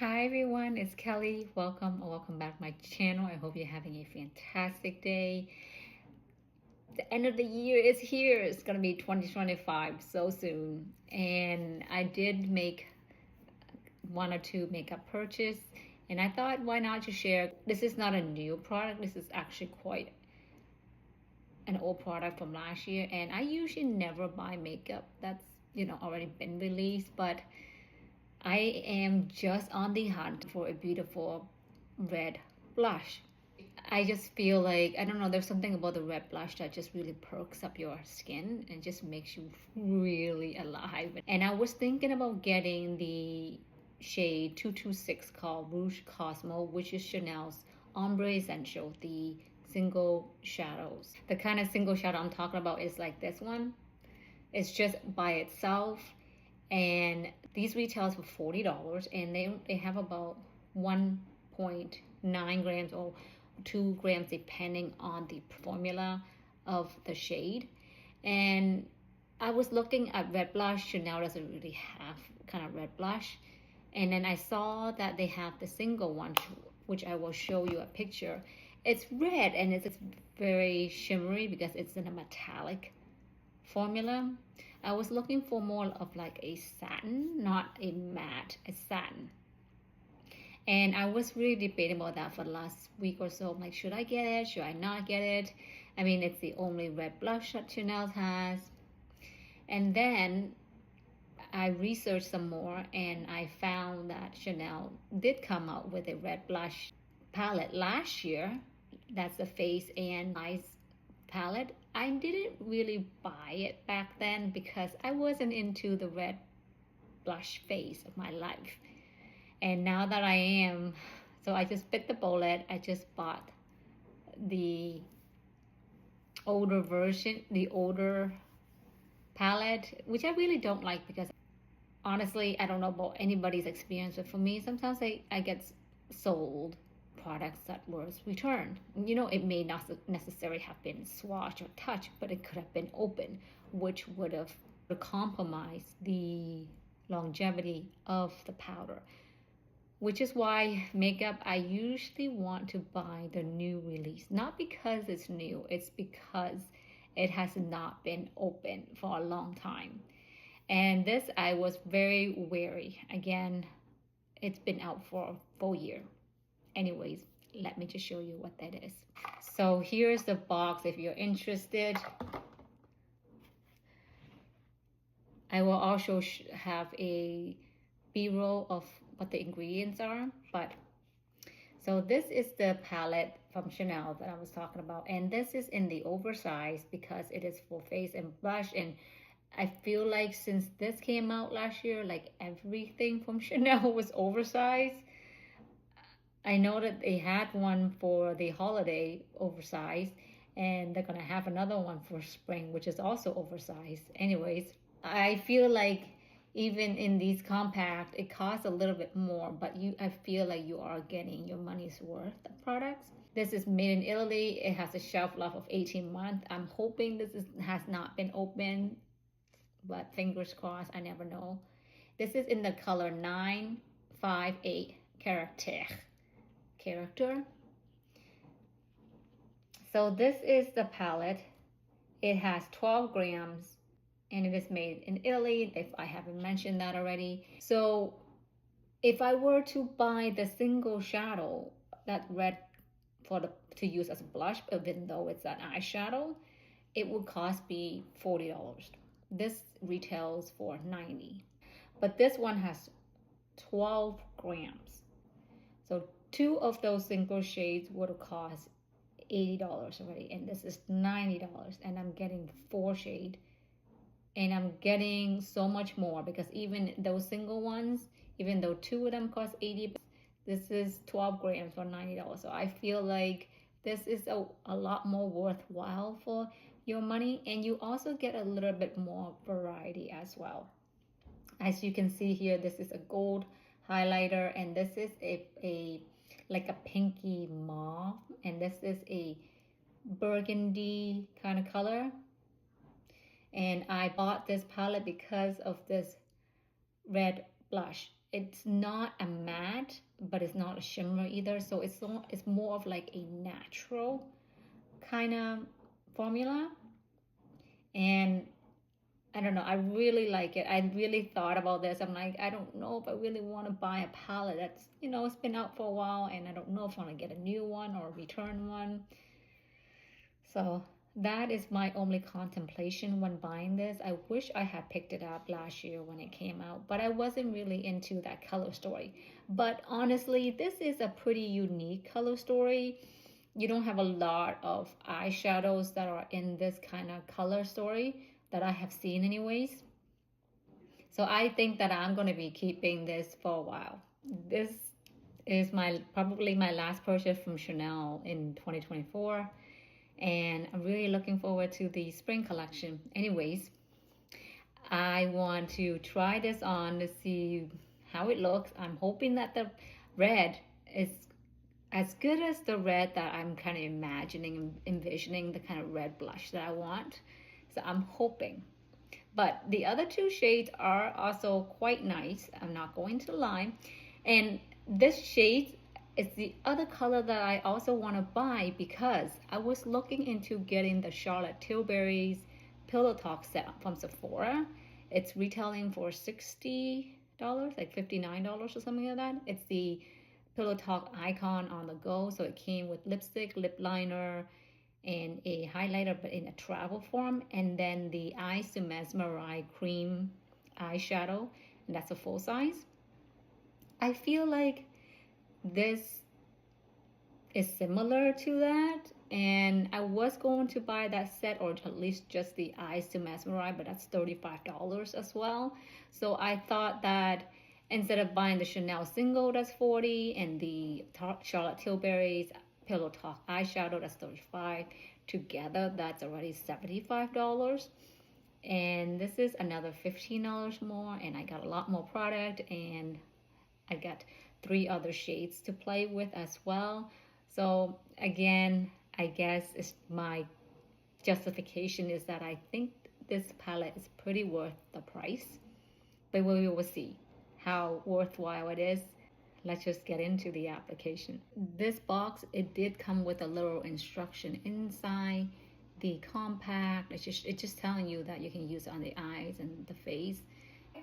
Hi everyone, it's Kelly. Welcome or welcome back to my channel. I hope you're having a fantastic day. The end of the year is here. It's gonna be 2025 so soon. And I did make one or two makeup purchase and I thought why not to share. This is not a new product. This is actually quite an old product from last year, and I usually never buy makeup that's already been released, but I am just on the hunt for a beautiful red blush. I just feel like, I don't know, there's something about the red blush that just really perks up your skin and just makes you really alive. And I was thinking about getting the shade 226 called Rouge Cosmo, which is Chanel's Ombre Essential, the single shadows. The kind of single shadow I'm talking about is like this one. It's just by itself, and these retails for $40, and they have about 1.9 grams or 2 grams depending on the formula of the shade. And I was looking at red blush. Chanel doesn't really have kind of red blush, and then I saw that they have the single one, which I will show you a picture. It's red and it's very shimmery because it's in a metallic formula. I was looking for more of like a satin, not a matte, a satin. And I was really debating about that for the last week or so. I'm like, should I get it? Should I not get it? I mean, it's the only red blush that Chanel has. And then I researched some more and I found that Chanel did come out with a red blush palette last year. That's the face and eyes palette. I didn't really buy it back then because I wasn't into the red blush phase of my life. And now that I am, so I just bit the bullet. I just bought the older version, the older palette, which I really don't like because honestly, I don't know about anybody's experience, but for me, sometimes I get sold products that was returned. It may not necessarily have been swatched or touched, but it could have been open, which would have compromised the longevity of the powder. Which is why makeup, I usually want to buy the new release. Not because it's new, it's because it has not been open for a long time. And this, I was very wary. Again, it's been out for a full year. Anyways, let me just show you what that is. So here's the box if you're interested. I will also have a B-roll of what the ingredients are. But so this is the palette from Chanel that I was talking about. And this is in the oversized because it is for face and blush. And I feel like since this came out last year, like everything from Chanel was oversized. I know that they had one for the holiday oversized, and they're gonna have another one for spring, which is also oversized. Anyways, I feel like even in these compact, it costs a little bit more, but I feel like you are getting your money's worth of products. This is made in Italy. It has a shelf life of 18 months. I'm hoping has not been opened, but fingers crossed, I never know. This is in the color 958 character. So this is the palette. It has 12 grams and it is made in Italy, if I haven't mentioned that already. So if I were to buy the single shadow, that red to use as a blush, even though it's an eyeshadow, it would cost me $40. This retails for $90. But this one has 12 grams. So 2 of those single shades would have cost $80 already, and this is $90, and I'm getting 4 shades, and I'm getting so much more because even those single ones, even though 2 of them cost 80, this is 12 grams for $90. So I feel like this is a lot more worthwhile for your money, and you also get a little bit more variety as well. As you can see here, this is a gold highlighter, and this is a like a pinky mauve, and this is a burgundy kind of color. And I bought this palette because of this red blush. it's not a matte, but it's not a shimmer either. So it's more of like a natural kind of formula. And I don't know, I really like it. I really thought about this. I'm like, I don't know if I really want to buy a palette that's, you know, it's been out for a while, and I don't know if I want to get a new one or return one. So that is my only contemplation when buying this. I wish I had picked it up last year when it came out, but I wasn't really into that color story. But honestly, this is a pretty unique color story. You don't have a lot of eyeshadows that are in this kind of color story that I have seen anyways. So I think that I'm going to be keeping this for a while. This is probably my last purchase from Chanel in 2024. And I'm really looking forward to the spring collection. Anyways, I want to try this on to see how it looks. I'm hoping that the red is as good as the red that I'm kind of imagining and envisioning, the kind of red blush that I want. So I'm hoping. But the other two shades are also quite nice. I'm not going to lie. And this shade is the other color that I also want to buy because I was looking into getting the Charlotte Tilbury's Pillow Talk set from Sephora. It's retailing for $60, like $59 or something like that. It's the Pillow Talk icon on the go. So it came with lipstick, lip liner, and a highlighter, but in a travel form. And then the Eyes to Mesmerize cream eyeshadow, and that's a full size. I feel like this is similar to that, and I was going to buy that set, or at least just the Eyes to Mesmerize, but that's $35 as well. So I thought that instead of buying the Chanel single that's $40 and the Charlotte Tilbury's Pillow Talk eyeshadow that's $35, together that's already $75. And this is another $15 more, and I got a lot more product, and I got 3 other shades to play with as well. So again, I guess it's my justification is that I think this palette is pretty worth the price, but we will see how worthwhile it is. Let's just get into the application. This box, it did come with a little instruction inside the compact. It's just telling you that you can use it on the eyes and the face.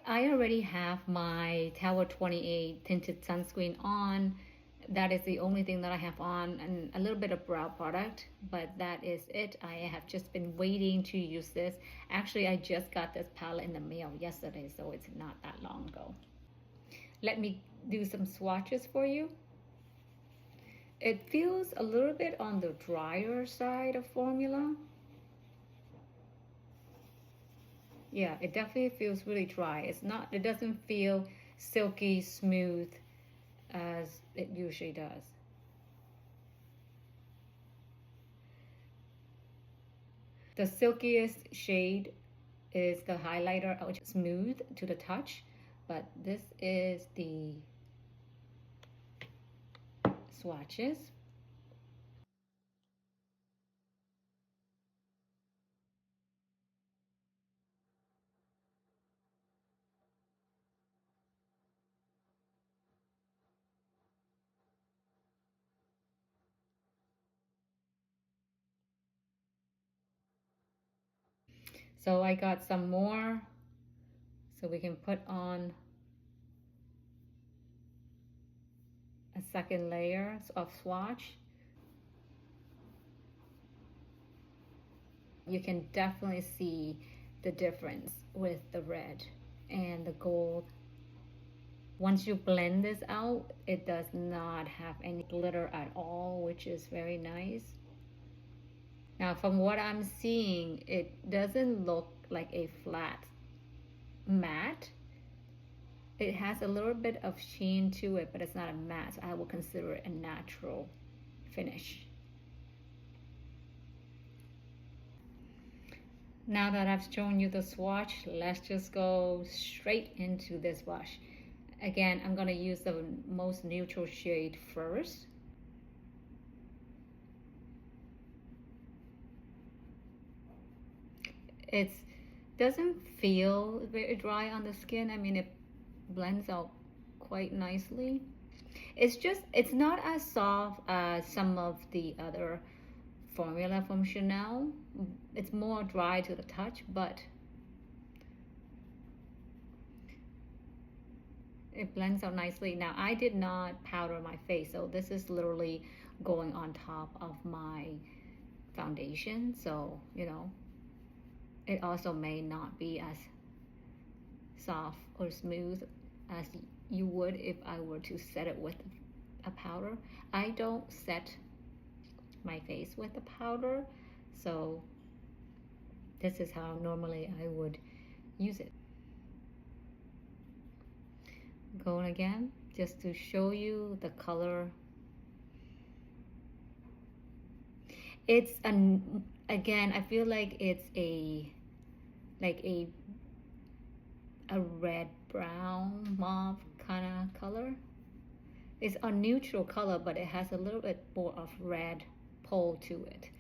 I already have my Tower 28 tinted sunscreen on. That is the only thing that I have on, and a little bit of brow product, but that is it. I have just been waiting to use this. Actually, I just got this palette in the mail yesterday, so it's not that long ago. Let me do some swatches for you. It feels a little bit on the drier side of formula. Yeah, it definitely feels really dry. It doesn't feel silky smooth as it usually does. The silkiest shade is the highlighter, which is smooth to the touch, but this is the swatches. So I got some more, so we can put on a second layer of swatch. You can definitely see the difference with the red and the gold. Once you blend this out, it does not have any glitter at all, which is very nice. Now, from what I'm seeing, it doesn't look like a flat matte. It has a little bit of sheen to it, but it's not a matte. So I will consider it a natural finish. Now that I've shown you the swatch, let's just go straight into this blush. Again, I'm going to use the most neutral shade first. It doesn't feel very dry on the skin. I mean, it blends out quite nicely. It's not as soft as some of the other formula from Chanel. It's more dry to the touch, but it blends out nicely. Now, I did not powder my face, so this is literally going on top of my foundation. So, you know, it also may not be as soft or smooth as you would if I were to set it with a powder. I don't set my face with a powder, so this is how normally I would use it. Going again, just to show you the color. It's again, I feel like it's a red brown mauve kind of color. It's a neutral color, but it has a little bit more of red pull to it.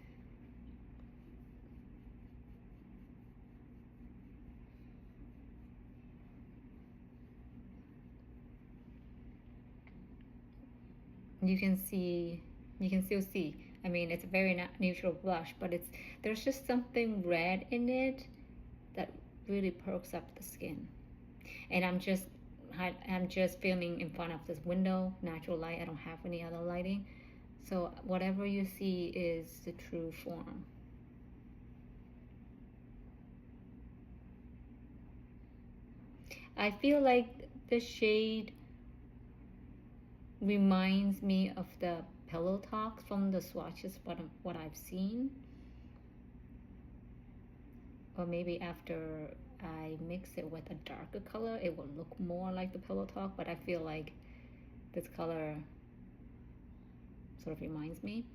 You can still see, I mean, it's a very neutral blush, but there's just something red in it that really perks up the skin. And I'm just filming in front of this window, natural light. I don't have any other lighting, so whatever you see is the true form. I feel like the shade reminds me of the Pillow Talk from the swatches, what I've seen. Or maybe after I mix it with a darker color, it will look more like the Pillow Talk, but I feel like this color sort of reminds me.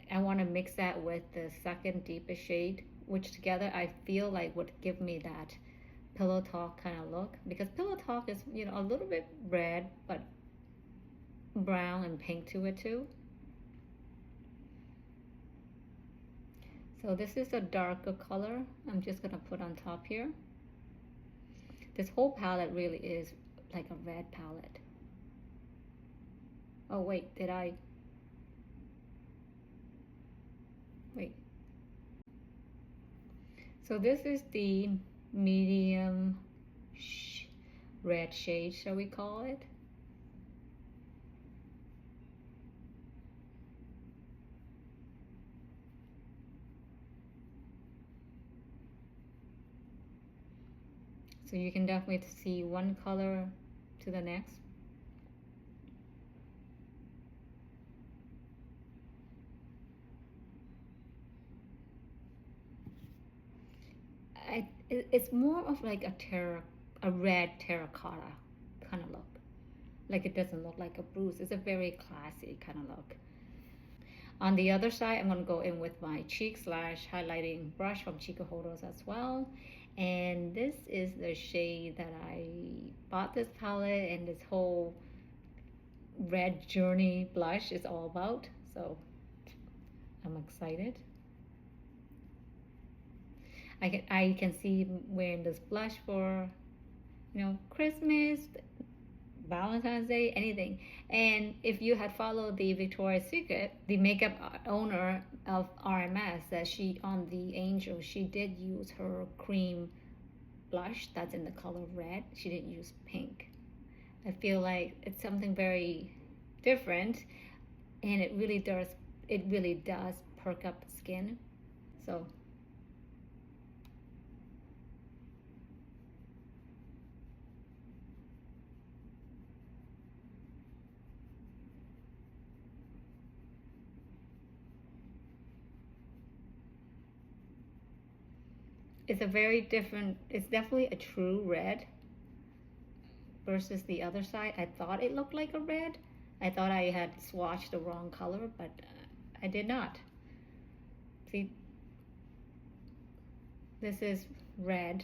I want to mix that with the second deepest shade, which together I feel like would give me that Pillow Talk kind of look, because Pillow Talk is, you know, a little bit red, but brown and pink to it too. So this is a darker color I'm just gonna put on top here. This whole palette really is like a red palette. Oh wait, wait. So this is the medium red shade, shall we call it? So you can definitely see one color to the next. It's more of like a red terracotta kind of look. Like, it doesn't look like a bruise. It's a very classy kind of look. On the other side, I'm gonna go in with my cheek slash highlighting brush from Chikohudo as well. And this is the shade that I bought this palette and this whole red journey blush is all about. So I'm excited. I can see wearing this blush for, you know, Christmas, Valentine's Day, anything. And if you had followed the Victoria's Secret, the makeup owner of RMS, that she on the Angel, she did use her cream blush that's in the color red. She didn't use pink. I feel like it's something very different, and it really does perk up the skin. So it's a very different, it's definitely a true red versus the other side. I thought it looked like a red. I thought I had swatched the wrong color, but I did not. See, this is red,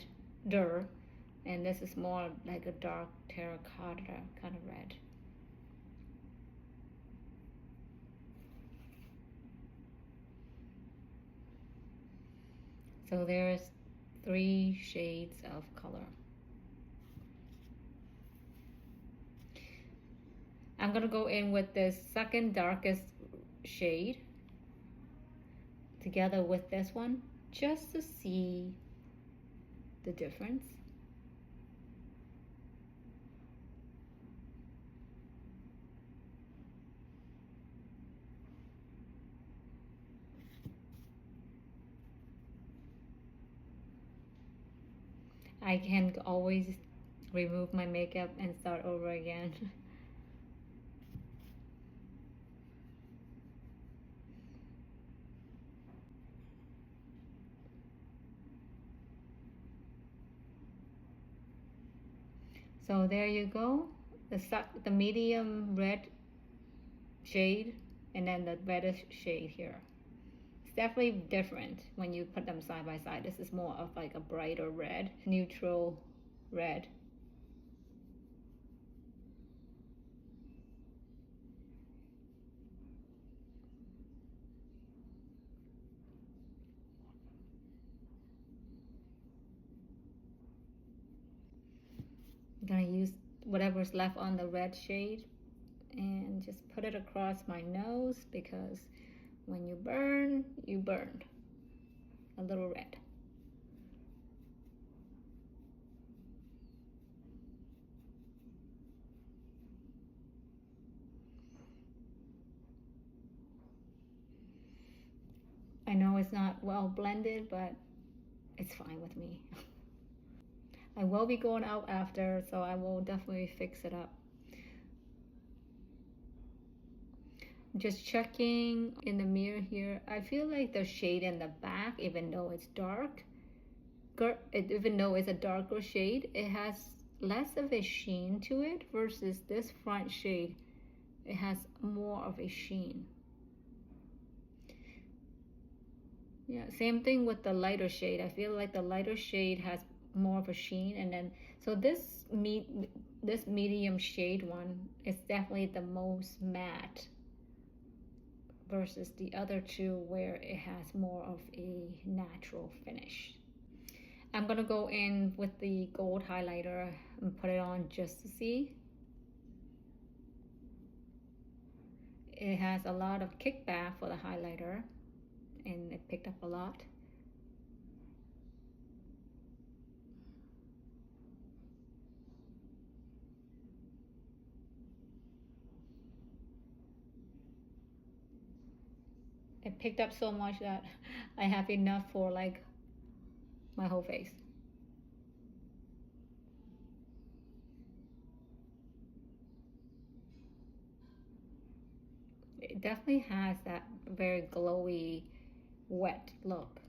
and this is more like a dark terracotta kind of red. So there's 3 shades of color. I'm gonna go in with this second darkest shade together with this one just to see the difference. I can always remove my makeup and start over again. So there you go, the medium red shade and then the reddish shade here. It's definitely different when you put them side by side. This is more of like a brighter red, neutral red. I'm gonna use whatever's left on the red shade and just put it across my nose, because when you burn a little red. I know it's not well blended, but it's fine with me. I will be going out after, so I will definitely fix it up. Just checking in the mirror here. I feel like the shade in the back, even though it's dark, even though it's a darker shade, it has less of a sheen to it versus this front shade. It has more of a sheen. Yeah, same thing with the lighter shade. I feel like the lighter shade has more of a sheen, and then so this medium shade one is definitely the most matte versus the other two where it has more of a natural finish. I'm gonna go in with the gold highlighter and put it on just to see. It has a lot of kickback for the highlighter, and it picked up a lot. It picked up so much that I have enough for like my whole face. It definitely has that very glowy, wet look.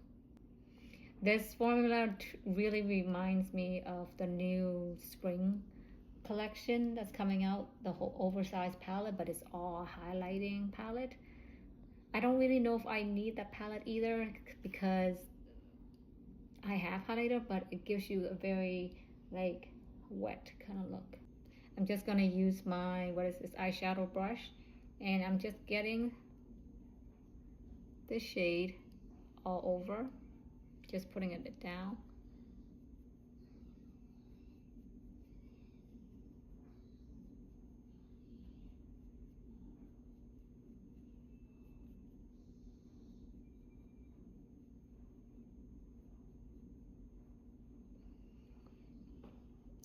This formula really reminds me of the new spring collection that's coming out, the whole oversized palette, but it's all highlighting palette. I don't really know if I need that palette either, because I have highlighter, but it gives you a very like wet kind of look. I'm just gonna use my, what is this, eyeshadow brush, and I'm just getting the shade all over, just putting it down.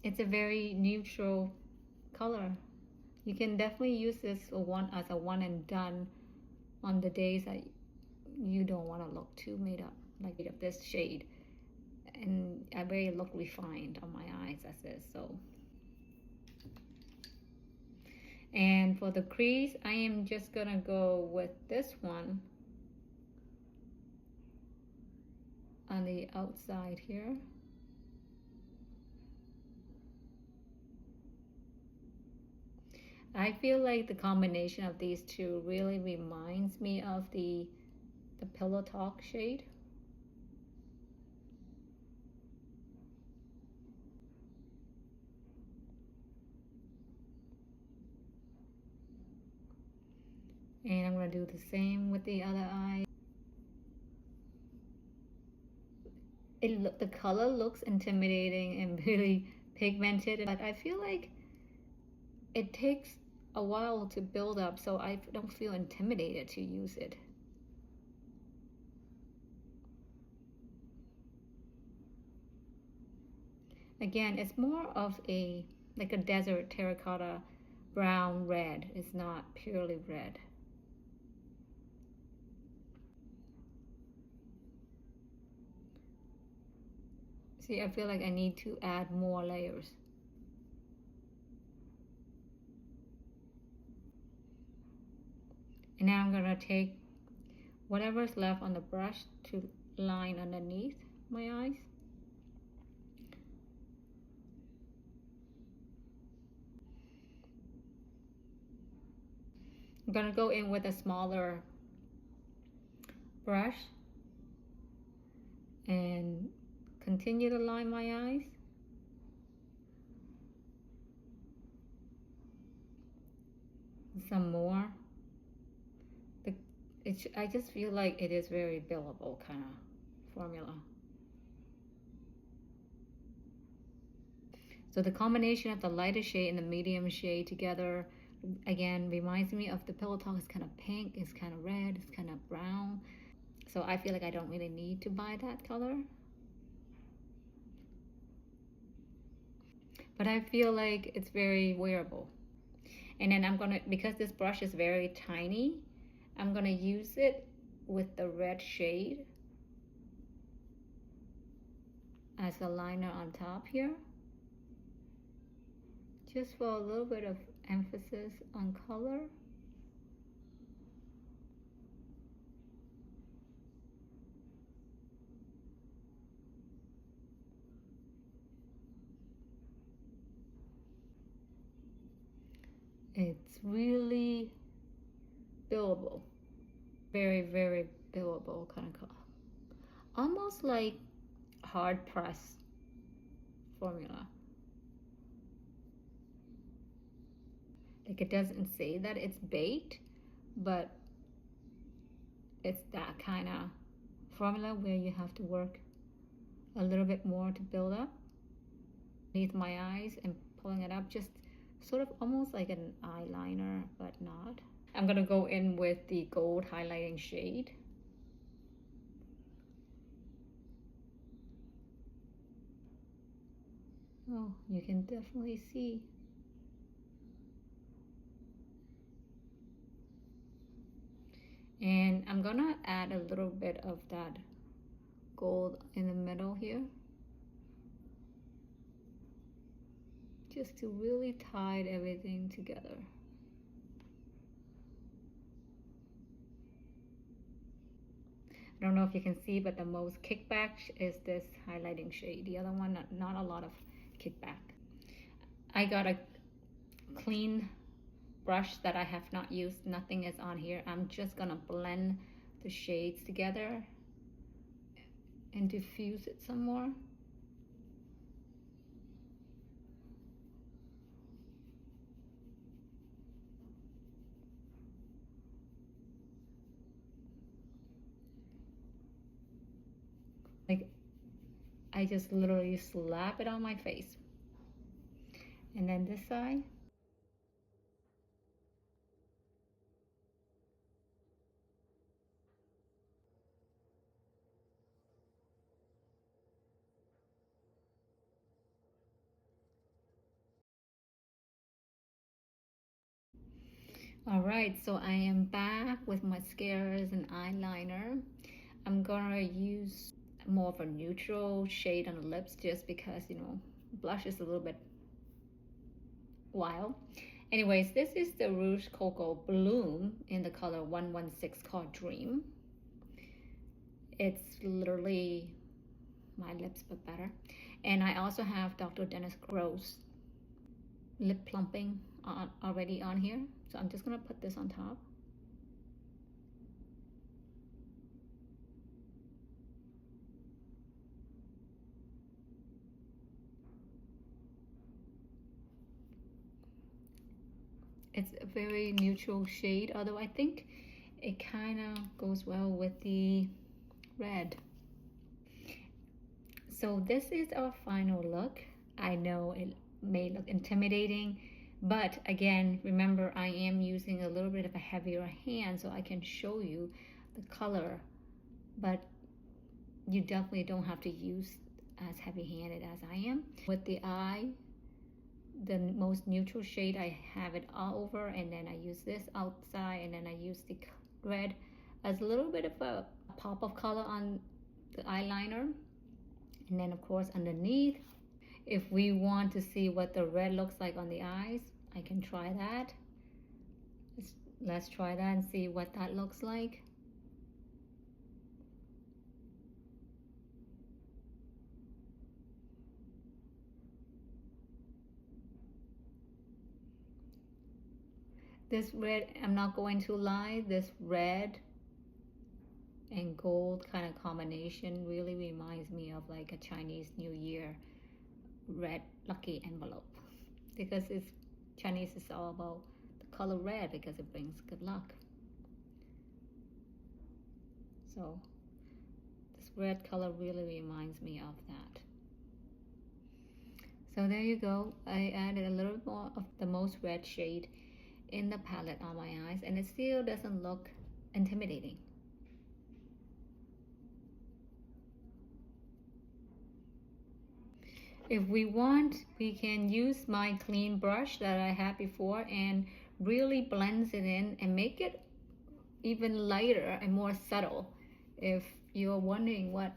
It's a very neutral color. You can definitely use this as a one and done on the days that you don't want to look too made up, like this shade. And I very look refined on my eyes as this. So, and for the crease, I am just gonna go with this one on the outside here. I feel like the combination of these two really reminds me of the Pillow Talk shade. And I'm going to do the same with the other eye. The color looks intimidating and really pigmented, but I feel like it takes a while to build up, so I don't feel intimidated to use it. Again, it's more of a like a desert terracotta brown red. It's not purely red. See, I feel like I need to add more layers. And now I'm gonna take whatever's left on the brush to line underneath my eyes. I'm gonna go in with a smaller brush and continue to line my eyes. Some more. I just feel like it is very buildable kind of formula. So the combination of the lighter shade and the medium shade together, again, reminds me of the Pillow Talk. It's kind of pink, it's kind of red, it's kind of brown. So I feel like I don't really need to buy that color. But I feel like it's very wearable. And then I'm gonna, because this brush is very tiny, I'm gonna use it with the red shade as a liner on top here, just for a little bit of emphasis on color. It's really buildable, very buildable kind of color, almost like hard press formula. Like it doesn't say that it's baked, but it's that kind of formula where you have to work a little bit more to build up beneath my eyes and pulling it up, just sort of almost like an eyeliner, but not. I'm gonna go in with the gold highlighting shade. Oh, you can definitely see. And I'm gonna add a little bit of that gold in the middle here, just to really tie everything together. I don't know if you can see, but the most kickback is this highlighting shade. The other one, not a lot of kickback. I got a clean brush that I have not used. Nothing is on here. I'm just gonna blend the shades together and diffuse it some more. Like, I just literally slap it on my face. And then this side. All right, so I am back with mascaras and eyeliner. I'm gonna use more of a neutral shade on the lips just because, you know, blush is a little bit wild. Anyways, this is the Rouge Coco Bloom in the color 116 called Dream. It's literally my lips but better. And I also have Dr. Dennis Gross lip plumping already on here. So I'm just gonna put this on top. It's a very neutral shade, although I think it kind of goes well with the red. So this is our final look. I know it may look intimidating, But again, remember, I am using a little bit of a heavier hand so I can show you the color, but you definitely don't have to use as heavy-handed as I am. With the eye, the most neutral shade, I have it all over, and then I use this outside, and then I use the red as a little bit of a pop of color on the eyeliner. And then of course underneath, if we want to see what the red looks like on the eyes, I can try that. Let's try that and see what that looks like. This red, I'm not going to lie, this red and gold kind of combination really reminds me of like a Chinese New Year red lucky envelope, because it's Chinese is all about the color red because it brings good luck. So this red color really reminds me of that. So there you go. I added a little more of the most red shade in the palette on my eyes, and it still doesn't look intimidating. If we want, we can use my clean brush that I had before and really blends it in and make it even lighter and more subtle. If you're wondering what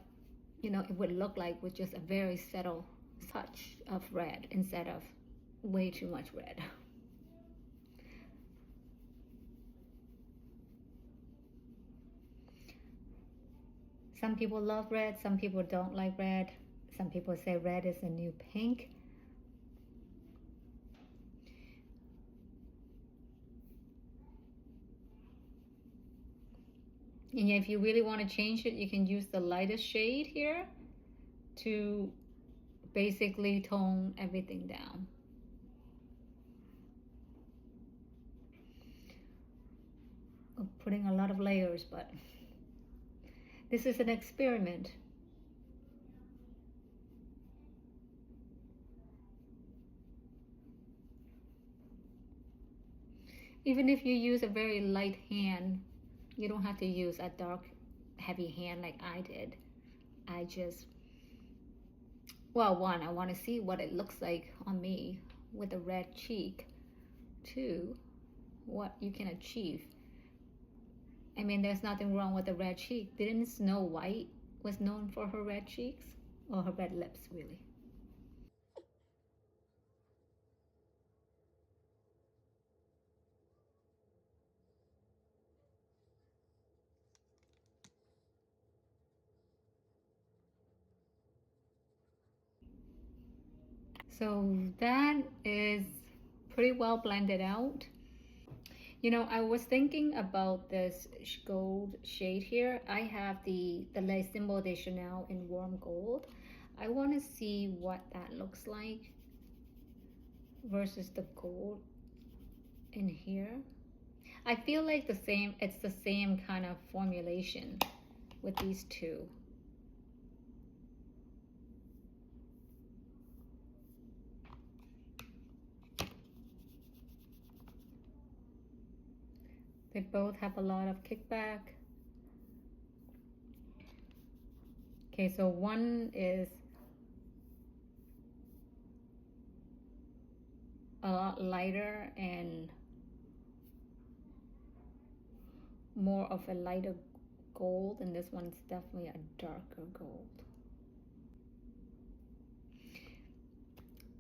it would look like with just a very subtle touch of red instead of way too much red. Some people love red, some people don't like red. Some people say red is the new pink. And if you really want to change it, you can use the lightest shade here to basically tone everything down. I'm putting a lot of layers, but this is an experiment. Even if you use a very light hand, you don't have to use a dark, heavy hand like I did. I just, well, one, I want to see what it looks like on me with a red cheek. Two, what you can achieve. I mean, there's nothing wrong with a red cheek. Didn't Snow White was known for her red cheeks? Or her red lips, really. So that is pretty well blended out. I was thinking about this gold shade here. I have the Le Symbol de Chanel in warm gold. I want to see what that looks like versus the gold in here. I feel like it's the same kind of formulation with these two. They both have a lot of kickback. Okay, so one is a lot lighter and more of a lighter gold, and this one's definitely a darker gold.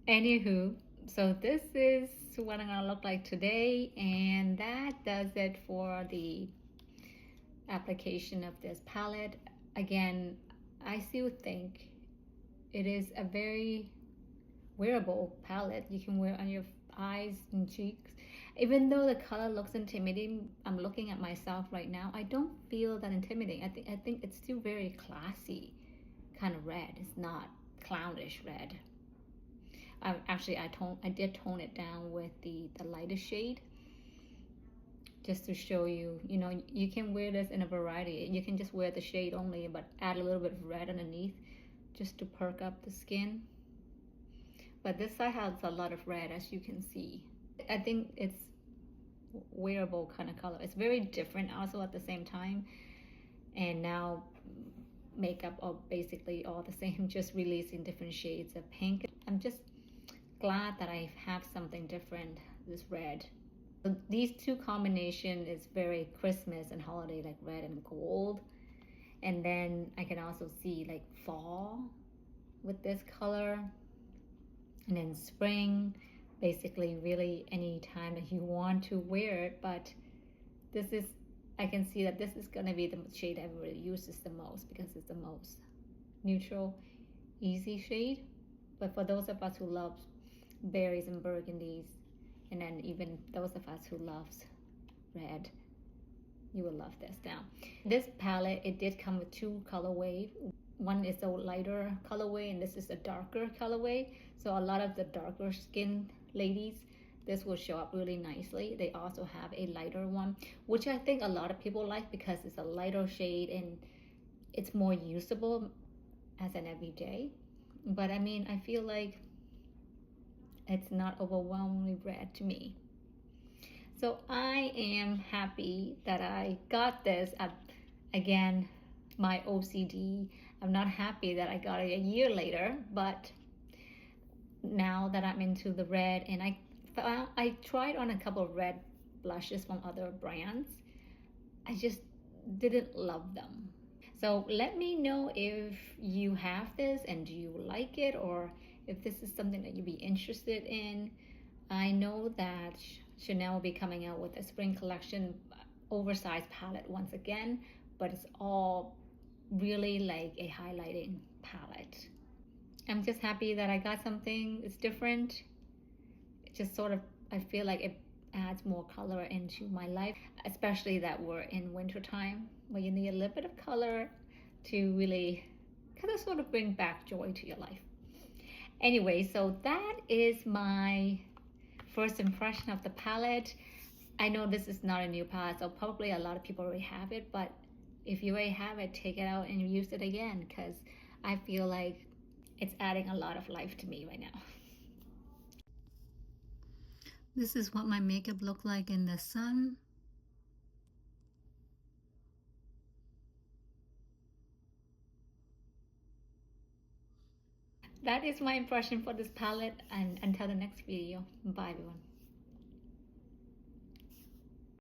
Anywho, so this is what I'm gonna look like today, and that does it for the application of this palette. Again, I still think it is a very wearable palette. You can wear on your eyes and cheeks. Even though the color looks intimidating, I'm looking at myself right now, I don't feel that intimidating. I think it's still very classy kind of red. It's not clownish red. Actually, I did tone it down with the lightest shade, just to show you, you can wear this in a variety. You can just wear the shade only, but add a little bit of red underneath just to perk up the skin. But this side has a lot of red, as you can see. I think it's wearable kind of color. It's very different also at the same time. And now makeup are basically all the same, just releasing different shades of pink. I'm just glad that I have something different, this red. So these two combination is very Christmas and holiday, like red and gold. And then I can also see like fall with this color, and then spring, basically really any time that you want to wear it. But this is, I can see that this is going to be the shade everybody uses the most because it's the most neutral, easy shade. But for those of us who love berries and burgundies, and then even those of us who loves red, you will love this. Now, this palette, it did come with two colorway. One is a lighter colorway, and this is a darker colorway. So a lot of the darker skin ladies, this will show up really nicely. They also have a lighter one, which I think a lot of people like because it's a lighter shade and it's more usable as an everyday. But I mean, I feel like it's not overwhelmingly red to me. So I am happy that I got this at, again, my OCD. I'm not happy that I got it a year later, but now that I'm into the red, and I tried on a couple of red blushes from other brands. I just didn't love them. So let me know if you have this and do you like it, or if this is something that you'd be interested in. I know that Chanel will be coming out with a spring collection oversized palette once again, but it's all really like a highlighting palette. I'm just happy that I got something. It's different. It just sort of, I feel like it adds more color into my life, especially that we're in winter time where you need a little bit of color to really kind of sort of bring back joy to your life. Anyway, so that is my first impression of the palette. I know this is not a new palette, so probably a lot of people already have it, but if you already have it, take it out and use it again, because I feel like it's adding a lot of life to me right now. This is what my makeup looked like in the sun. That is my impression for this palette, and until the next video, bye everyone.